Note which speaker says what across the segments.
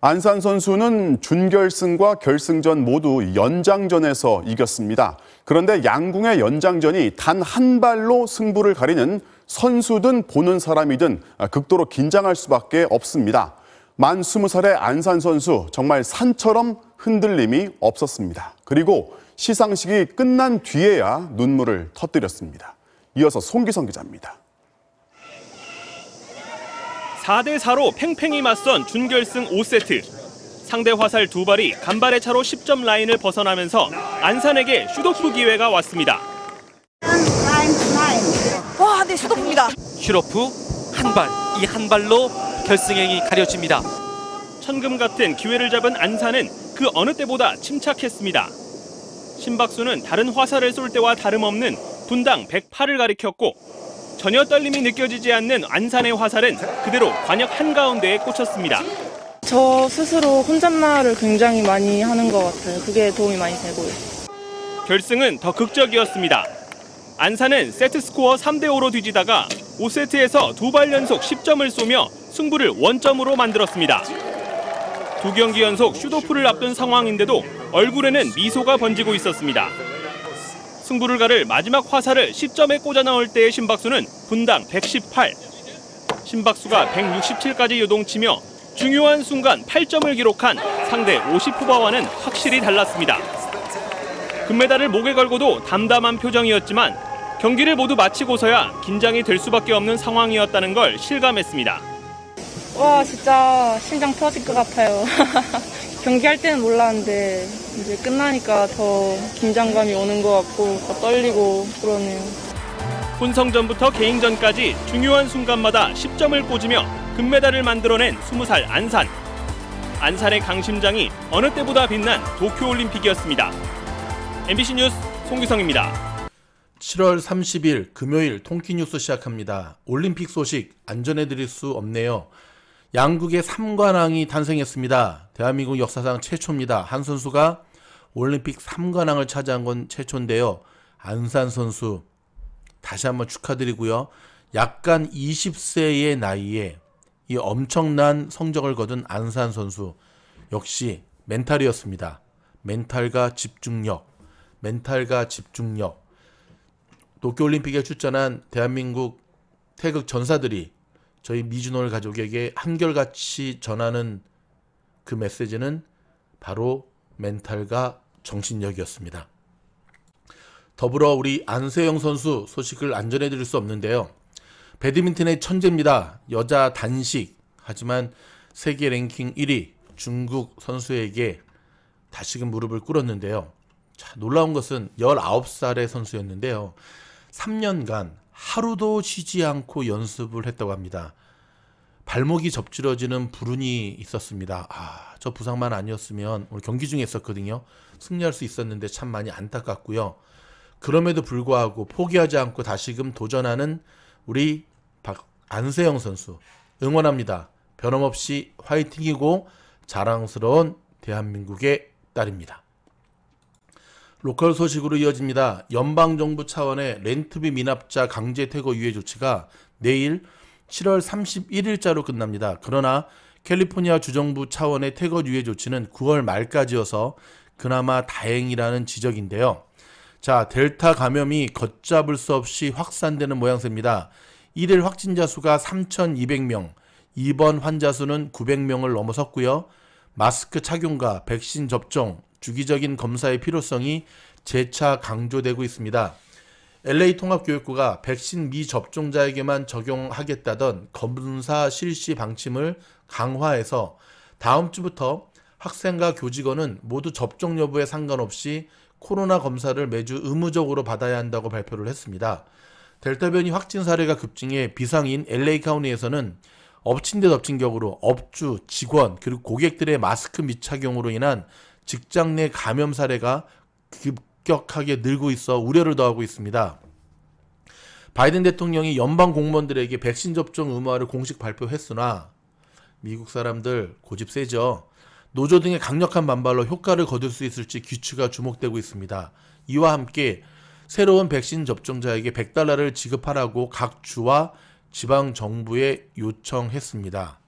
Speaker 1: 안산 선수는 준결승과 결승전 모두 연장전에서 이겼습니다. 그런데 양궁의 연장전이 단 한 발로 승부를 가리는 선수든 보는 사람이든 극도로 긴장할 수밖에 없습니다. 만 20살의 안산 선수, 정말 산처럼 흔들림이 없었습니다. 그리고 시상식이 끝난 뒤에야 눈물을 터뜨렸습니다. 이어서 송기성 기자입니다.
Speaker 2: 4대4로 팽팽히 맞선 준결승 5세트. 상대 화살 두 발이 간발의 차로 10점 라인을 벗어나면서 안산에게 슛오프 기회가 왔습니다.
Speaker 3: 와, 네, 슛오프입니다.
Speaker 4: 슛오프 한 발, 이 한 발로 결승행이 가려집니다.
Speaker 2: 천금 같은 기회를 잡은 안산은 그 어느 때보다 침착했습니다. 심박수는 다른 화살을 쏠 때와 다름없는 분당 108을 가리켰고 전혀 떨림이 느껴지지 않는 안산의 화살은 그대로 관역 한가운데에 꽂혔습니다.
Speaker 5: 저 스스로 혼잣말을 굉장히 많이 하는 것 같아요. 그게 도움이 많이 되고요.
Speaker 2: 결승은 더 극적이었습니다. 안산은 세트 스코어 3대5로 뒤지다가 5세트에서 두 발 연속 10점을 쏘며 승부를 원점으로 만들었습니다. 두 경기 연속 슛오프를 앞둔 상황인데도 얼굴에는 미소가 번지고 있었습니다. 승부를 가를 마지막 화살을 10점에 꽂아 넣을 때의 심박수는 분당 118. 심박수가 167까지 요동치며 중요한 순간 8점을 기록한 상대 50후바와는 확실히 달랐습니다. 금메달을 목에 걸고도 담담한 표정이었지만 경기를 모두 마치고서야 긴장이 될 수밖에 없는 상황이었다는 걸 실감했습니다.
Speaker 5: 와, 진짜 심장 터질 것 같아요. 경기할 때는 몰랐는데 이제 끝나니까 더 긴장감이 오는 것 같고 더 떨리고 그러네요.
Speaker 2: 본성전부터 개인전까지 중요한 순간마다 10점을 꽂으며 금메달을 만들어낸 20살 안산. 안산의 강심장이 어느 때보다 빛난 도쿄올림픽이었습니다. MBC 뉴스 송기성입니다.
Speaker 6: 7월 30일 금요일 통키뉴스 시작합니다. 올림픽 소식 안전해드릴 수 없네요. 양국의 3관왕이 탄생했습니다. 대한민국 역사상 최초입니다. 한 선수가 올림픽 3관왕을 차지한 건 최초인데요. 안산 선수 다시 한번 축하드리고요. 약간 20세의 나이에 이 엄청난 성적을 거둔 안산 선수 역시 멘탈이었습니다. 멘탈과 집중력. 도쿄올림픽에 출전한 대한민국 태극 전사들이 저희 미주노을 가족에게 한결같이 전하는 그 메시지는 바로 멘탈과 정신력이었습니다. 더불어 우리 안세영 선수 소식을 안 전해드릴 수 없는데요. 배드민턴의 천재입니다. 여자 단식. 하지만 세계 랭킹 1위 중국 선수에게 다시금 무릎을 꿇었는데요. 자, 놀라운 것은 19살의 선수였는데요. 3년간 하루도 쉬지 않고 연습을 했다고 합니다. 발목이 접질러지는 불운이 있었습니다. 저 부상만 아니었으면 오늘 경기 중에 있었거든요. 승리할 수 있었는데 참 많이 안타깝고요. 그럼에도 불구하고 포기하지 않고 다시금 도전하는 우리 안세영 선수 응원합니다. 변함없이 화이팅이고 자랑스러운 대한민국의 딸입니다. 로컬 소식으로 이어집니다. 연방정부 차원의 렌트비 미납자 강제 퇴거 유예 조치가 내일 7월 31일자로 끝납니다. 그러나 캘리포니아 주정부 차원의 퇴거 유예 조치는 9월 말까지여서 그나마 다행이라는 지적인데요. 자, 델타 감염이 걷잡을 수 없이 확산되는 모양새입니다. 1일 확진자 수가 3,200명, 입원 환자 수는 900명을 넘어섰고요. 마스크 착용과 백신 접종, 주기적인 검사의 필요성이 재차 강조되고 있습니다. LA 통합교육부가 백신 미접종자에게만 적용하겠다던 검사 실시 방침을 강화해서 다음 주부터 학생과 교직원은 모두 접종 여부에 상관없이 코로나 검사를 매주 의무적으로 받아야 한다고 발표를 했습니다. 델타 변이 확진 사례가 급증해 비상인 LA 카운티에서는 엎친 데 덮친 격으로 업주, 직원, 그리고 고객들의 마스크 미착용으로 인한 직장 내 감염 사례가 급격하게 늘고 있어 우려를 더하고 있습니다. 바이든 대통령이 연방 공무원들에게 백신 접종 의무화를 공식 발표했으나 미국 사람들 고집 세죠. 노조 등의 강력한 반발로 효과를 거둘 수 있을지 귀추가 주목되고 있습니다. 이와 함께 새로운 백신 접종자에게 $100를 지급하라고 각 주와 지방정부에 요청했습니다.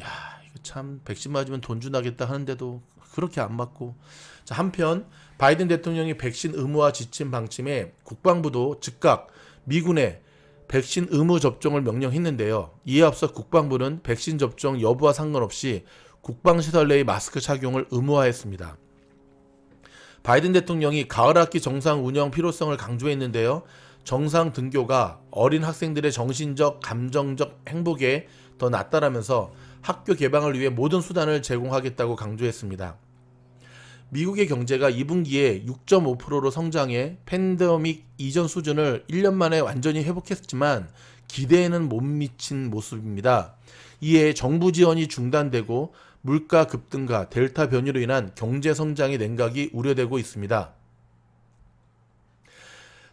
Speaker 6: 야, 이거 참 백신 맞으면 돈 준다겠다 하는데도 그렇게 안 맞고. 자, 한편 바이든 대통령이 백신 의무화 지침 방침에 국방부도 즉각 미군에 백신 의무 접종을 명령했는데요. 이에 앞서 국방부는 백신 접종 여부와 상관없이 국방시설 내의 마스크 착용을 의무화했습니다. 바이든 대통령이 가을학기 정상 운영 필요성을 강조했는데요. 정상 등교가 어린 학생들의 정신적, 감정적 행복에 더 낫다라면서 학교 개방을 위해 모든 수단을 제공하겠다고 강조했습니다. 미국의 경제가 2분기에 6.5%로 성장해 팬데믹 이전 수준을 1년 만에 완전히 회복했지만 기대에는 못 미친 모습입니다. 이에 정부 지원이 중단되고 물가 급등과 델타 변이로 인한 경제 성장의 냉각이 우려되고 있습니다.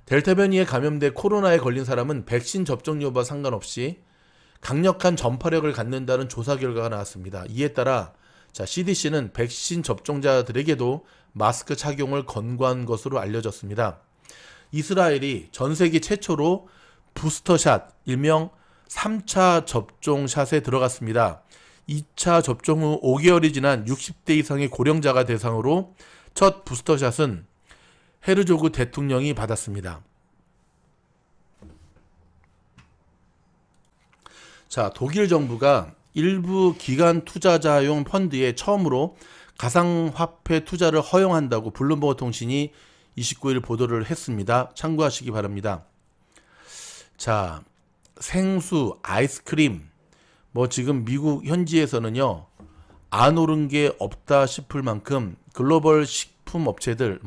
Speaker 6: 델타 변이에 감염돼 코로나에 걸린 사람은 백신 접종 여부와 상관없이 강력한 전파력을 갖는다는 조사 결과가 나왔습니다. 이에 따라 CDC는 백신 접종자들에게도 마스크 착용을 권고한 것으로 알려졌습니다. 이스라엘이 전 세계 최초로 부스터샷, 일명 3차 접종샷에 들어갔습니다. 2차 접종 후 5개월이 지난 60대 이상의 고령자가 대상으로 첫 부스터샷은 헤르조그 대통령이 받았습니다. 자, 독일 정부가 일부 기관 투자자용 펀드에 처음으로 가상화폐 투자를 허용한다고 블룸버그 통신이 29일 보도를 했습니다. 참고하시기 바랍니다. 자, 생수, 아이스크림, 지금 미국 현지에서는요, 안 오른 게 없다 싶을 만큼 글로벌 식품 업체들,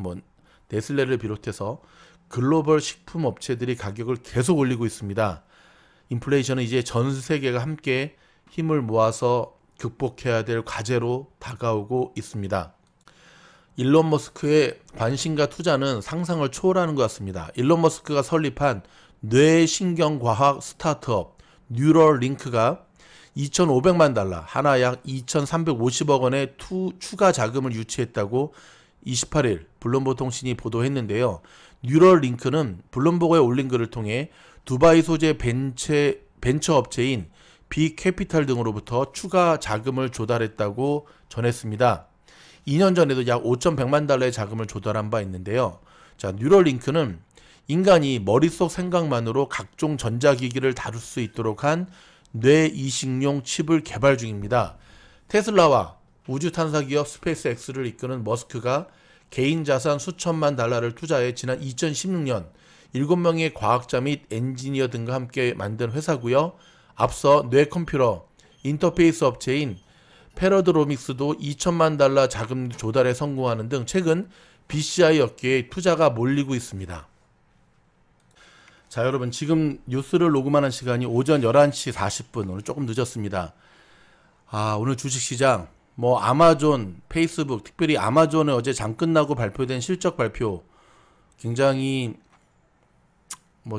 Speaker 6: 네슬레를 비롯해서 글로벌 식품 업체들이 가격을 계속 올리고 있습니다. 인플레이션은 이제 전 세계가 함께 힘을 모아서 극복해야 될 과제로 다가오고 있습니다. 일론 머스크의 관심과 투자는 상상을 초월하는 것 같습니다. 일론 머스크가 설립한 뇌신경과학 스타트업 뉴럴링크가 2,500만 달러, 하나 약 2,350억 원의 추가 자금을 유치했다고 28일 블룸버그 통신이 보도했는데요. 뉴럴링크는 블룸버그에 올린 글을 통해 두바이 소재 벤처 업체인 빅캐피탈 등으로부터 추가 자금을 조달했다고 전했습니다. 2년 전에도 약 5,100만 달러의 자금을 조달한 바 있는데요. 자, 뉴럴링크는 인간이 머릿속 생각만으로 각종 전자기기를 다룰 수 있도록 한 뇌이식용 칩을 개발 중입니다. 테슬라와 우주 탐사 기업 스페이스X를 이끄는 머스크가 개인 자산 수천만 달러를 투자해 지난 2016년 7명의 과학자 및 엔지니어 등과 함께 만든 회사고요. 앞서 뇌컴퓨터 인터페이스 업체인 패러드로믹스도 2천만 달러 자금 조달에 성공하는 등 최근 BCI 업계에 투자가 몰리고 있습니다. 자, 여러분, 지금 뉴스를 녹음하는 시간이 오전 11시 40분, 오늘 조금 늦었습니다. 오늘 주식시장, 아마존, 페이스북, 특별히 아마존의 어제 장 끝나고 발표된 실적 발표 굉장히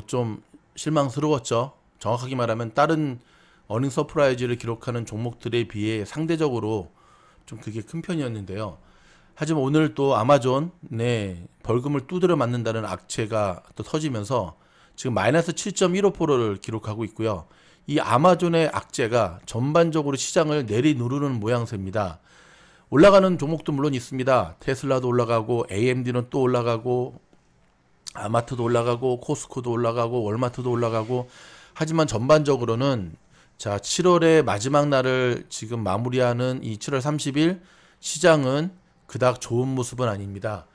Speaker 6: 좀 실망스러웠죠. 정확하게 말하면 다른 어닝 서프라이즈를 기록하는 종목들에 비해 상대적으로 좀 그게 큰 편이었는데요. 하지만 오늘 또 아마존 벌금을 두드려 맞는다는 악재가 또 터지면서 지금 마이너스 7.15%를 기록하고 있고요. 이 아마존의 악재가 전반적으로 시장을 내리누르는 모양새입니다. 올라가는 종목도 물론 있습니다. 테슬라도 올라가고 AMD는 또 올라가고 아마트도 올라가고 코스코도 올라가고 월마트도 올라가고, 하지만 전반적으로는 7월의 마지막 날을 지금 마무리하는 이 7월 30일 시장은 그닥 좋은 모습은 아닙니다.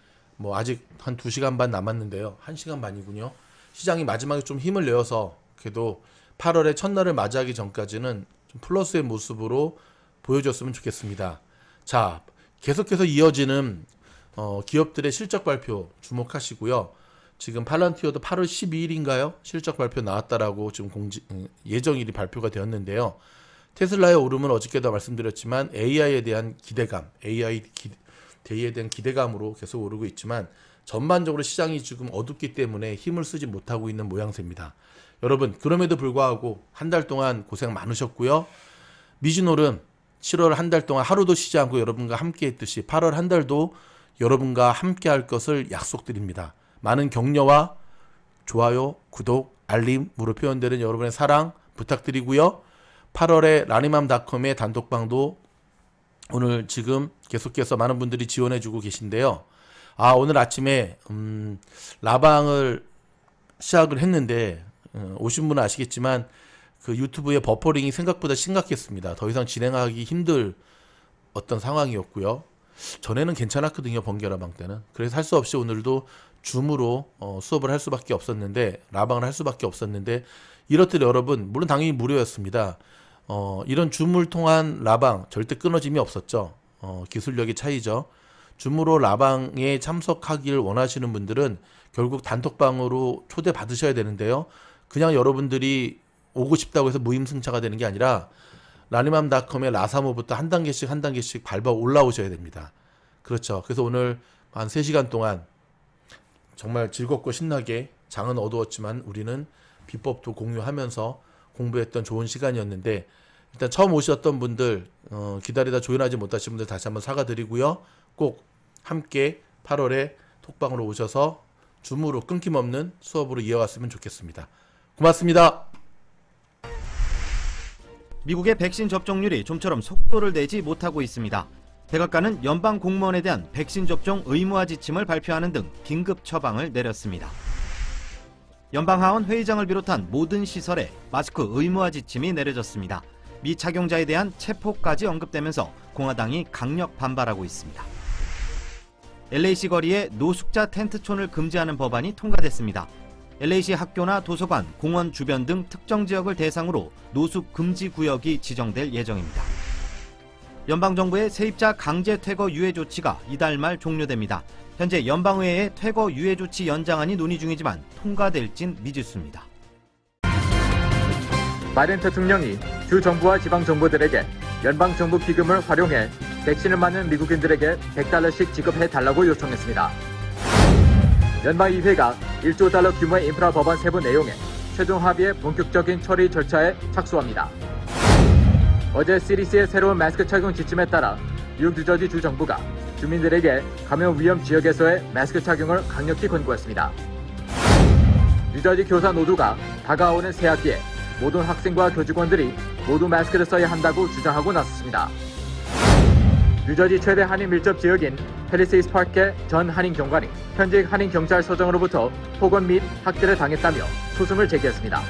Speaker 6: 아직 한 2시간 반 남았는데요. 1시간 반이군요. 시장이 마지막에 좀 힘을 내어서 그래도 8월의 첫날을 맞이하기 전까지는 좀 플러스의 모습으로 보여줬으면 좋겠습니다. 자, 계속해서 이어지는 기업들의 실적 발표 주목하시고요. 지금 팔란티어도 8월 12일인가요? 실적 발표 나왔다라고 지금 예정일이 발표가 되었는데요. 테슬라의 오름은 어저께도 말씀드렸지만 AI에 대한 기대감, AI 대의에 대한 기대감으로 계속 오르고 있지만 전반적으로 시장이 지금 어둡기 때문에 힘을 쓰지 못하고 있는 모양새입니다. 여러분, 그럼에도 불구하고 한 달 동안 고생 많으셨고요. 미주노름 7월 한 달 동안 하루도 쉬지 않고 여러분과 함께 했듯이 8월 한 달도 여러분과 함께 할 것을 약속드립니다. 많은 격려와 좋아요, 구독, 알림으로 표현되는 여러분의 사랑 부탁드리고요. 8월에 라니맘닷컴의 단톡방도 오늘 지금 계속해서 많은 분들이 지원해주고 계신데요. 오늘 아침에 라방을 시작을 했는데 오신 분은 아시겠지만 그 유튜브의 버퍼링이 생각보다 심각했습니다. 더 이상 진행하기 힘들 어떤 상황이었고요. 전에는 괜찮았거든요, 번개라방 때는. 그래서 할 수 없이 오늘도 줌으로 수업을 할 수밖에 없었는데, 라방을 할 수밖에 없었는데, 이렇듯 여러분, 물론 당연히 무료였습니다. 이런 줌을 통한 라방 절대 끊어짐이 없었죠. 기술력의 차이죠. 줌으로 라방에 참석하길 원하시는 분들은 결국 단톡방으로 초대받으셔야 되는데요. 그냥 여러분들이 오고 싶다고 해서 무임승차가 되는 게 아니라 라니맘닷컴의 라사모부터 한 단계씩 밟아 올라오셔야 됩니다. 그렇죠. 그래서 오늘 한 3시간 동안 정말 즐겁고 신나게, 장은 어두웠지만 우리는 비법도 공유하면서 공부했던 좋은 시간이었는데, 일단 처음 오셨던 분들, 기다리다 조인하지 못하신 분들 다시 한번 사과드리고요. 꼭 함께 8월에 톡방으로 오셔서 줌으로 끊김없는 수업으로 이어갔으면 좋겠습니다. 고맙습니다.
Speaker 7: 미국의 백신 접종률이 좀처럼 속도를 내지 못하고 있습니다. 백악관은 연방 공무원에 대한 백신 접종 의무화 지침을 발표하는 등 긴급 처방을 내렸습니다. 연방하원 회의장을 비롯한 모든 시설에 마스크 의무화 지침이 내려졌습니다. 미착용자에 대한 체포까지 언급되면서 공화당이 강력 반발하고 있습니다. LAC 거리에 노숙자 텐트촌을 금지하는 법안이 통과됐습니다. LAC 학교나 도서관, 공원 주변 등 특정 지역을 대상으로 노숙 금지 구역이 지정될 예정입니다. 연방정부의 세입자 강제 퇴거 유예 조치가 이달 말 종료됩니다. 현재 연방의회의 퇴거 유예 조치 연장안이 논의 중이지만 통과될진 미지수입니다.
Speaker 8: 바이든 대통령이 주 정부와 지방 정부들에게 연방 정부 기금을 활용해 백신을 맞는 미국인들에게 $100씩 지급해 달라고 요청했습니다. 연방의회가 1조 달러 규모의 인프라 법안 세부 내용에 최종 합의의 본격적인 처리 절차에 착수합니다. 어제 CDC의 새로운 마스크 착용 지침에 따라 뉴욕 뉴저지 주 정부가 주민들에게 감염 위험 지역에서의 마스크 착용을 강력히 권고했습니다. 뉴저지 교사 노조가 다가오는 새학기에 모든 학생과 교직원들이 모두 마스크를 써야 한다고 주장하고 나섰습니다. 뉴저지 최대 한인 밀접 지역인 팰리세이드 파크의 전 한인 경관이 현직 한인 경찰서장으로부터 폭언 및 학대를 당했다며 소송을 제기했습니다.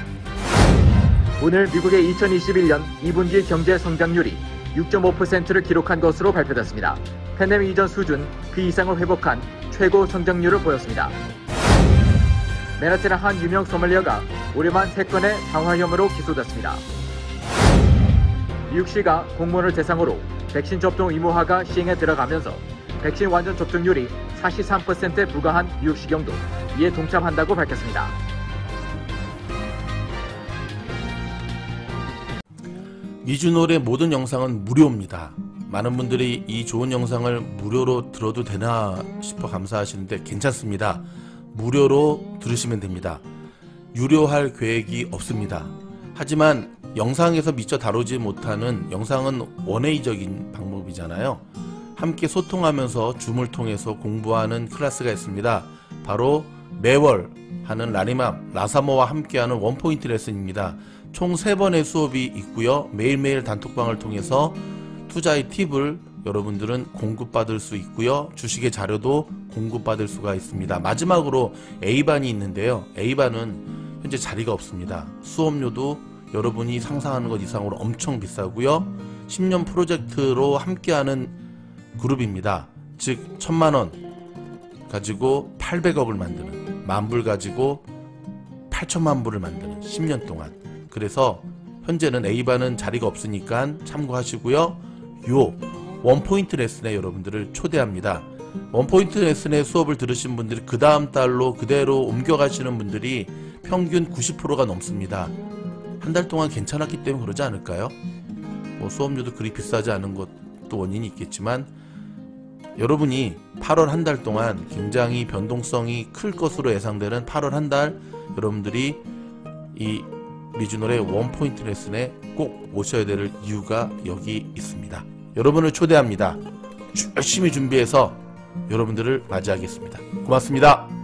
Speaker 8: 오늘 미국의 2021년 2분기 경제 성장률이 6.5%를 기록한 것으로 발표됐습니다. 팬데믹 이전 수준 그 이상을 회복한 최고 성장률을 보였습니다. 맨하튼의 한 유명 소믈리어가 올해만 3건의 방화 혐의로 기소됐습니다. 뉴욕시가 공무원을 대상으로 백신 접종 의무화가 시행에 들어가면서 백신 완전 접종률이 43%에 불과한 뉴욕시경도 이에 동참한다고 밝혔습니다.
Speaker 6: 미주놀의 모든 영상은 무료입니다. 많은 분들이 이 좋은 영상을 무료로 들어도 되나 싶어 감사하시는데 괜찮습니다. 무료로 들으시면 됩니다. 유료할 계획이 없습니다. 하지만 영상에서 미처 다루지 못하는, 영상은 원회의적인 방법이잖아요. 함께 소통하면서 줌을 통해서 공부하는 클래스가 있습니다. 바로 매월 하는 라니맘, 라사모와 함께하는 원포인트 레슨입니다. 총 3번의 수업이 있고요. 매일매일 단톡방을 통해서 투자의 팁을 여러분들은 공급받을 수 있고요. 주식의 자료도 공급받을 수가 있습니다. 마지막으로 A반이 있는데요. A반은 현재 자리가 없습니다. 수업료도 여러분이 상상하는 것 이상으로 엄청 비싸고요. 10년 프로젝트로 함께하는 그룹입니다. 즉 1000만원 가지고 800억을 만드는, 10,000불 가지고 8천만 불을 만드는 10년 동안. 그래서 현재는 A반은 자리가 없으니까 참고하시고요. 요 원포인트 레슨에 여러분들을 초대합니다. 원포인트 레슨의 수업을 들으신 분들이 그 다음 달로 그대로 옮겨가시는 분들이 평균 90%가 넘습니다. 한 달 동안 괜찮았기 때문에 그러지 않을까요? 뭐 수업료도 그리 비싸지 않은 것도 원인이 있겠지만, 여러분이 8월 한 달 동안 굉장히 변동성이 클 것으로 예상되는 8월 한 달, 여러분들이 이 미주놀의 원포인트 레슨에 꼭 오셔야 될 이유가 여기 있습니다. 여러분을 초대합니다. 열심히 준비해서 여러분들을 맞이하겠습니다. 고맙습니다.